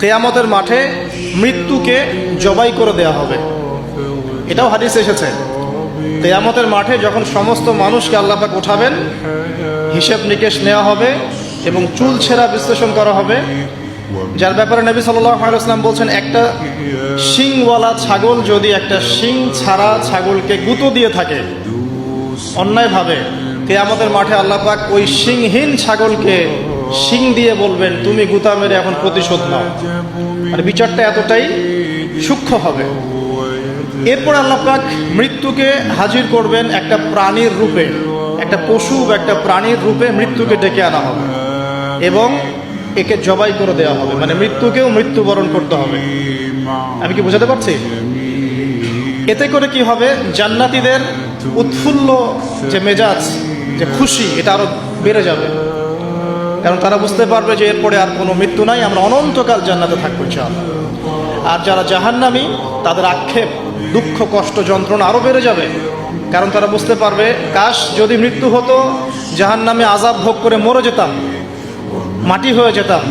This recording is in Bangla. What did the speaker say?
কিয়ামতের মাঠে মৃত্যুকে জবাই করে দেয়া হবে। এটাও হাদিসে এসেছে। কিয়ামতের মাঠে যখন সমস্ত মানুষকে আল্লাহ পাক উঠাবেন, হিসাব নিকেশ নেওয়া হবে এবং চুল ছেঁড়া বিশ্লেষণ করা হবে, যার ব্যাপারে নবী সাল্লাল্লাহু আলাইহি ওয়াসাল্লাম বলছেন, একটা শিংওয়ালা ছাগল যদি একটা শিং ছাড়া ছাগলকে গুঁতো দিয়ে থাকে অন্যায়ভাবে, কিয়ামতের মাঠে আল্লাহ পাক ওই শিংহীন ছাগলকে শিং দিয়ে বলবেন, তুমি গুঁতা মেরে এখন প্রতিশোধ নাও। আর বিচারটা এতটাই সূক্ষ্ম হবে। এরপর আল্লাহ পাক মৃত্যুকে হাজির করবেন একটা প্রাণীর রূপে, একটা পশু বা একটা প্রাণীর রূপে মৃত্যুকে ডেকে আনা হবে এবং একে জবাই করে দেওয়া হবে, মানে মৃত্যুকেও মৃত্যুবরণ করতে হবে। আমি কি বোঝাতে পারছি? এতে করে কি হবে, জান্নাতীদের উৎফুল্ল যে মেজাজ, যে খুশি, এটা আরো বেড়ে যাবে। কারণ তারা বুঝতে পারবে যে এরপরে আর কোনো মৃত্যু নাই, আমরা অনন্তকাল জান্নাতে থাকবো ইনশাআল্লাহ। আর যারা জাহান্নামী, তাদের আক্ষেপ, দুঃখ, কষ্ট, যন্ত্রণা আরো বেড়ে যাবে। কারণ তারা বুঝতে পারবে, কাশ যদি মৃত্যু হতো, জাহান্নামে আযাব ভোগ করে মরে যেতাম, মাটি হয়ে যেতাম।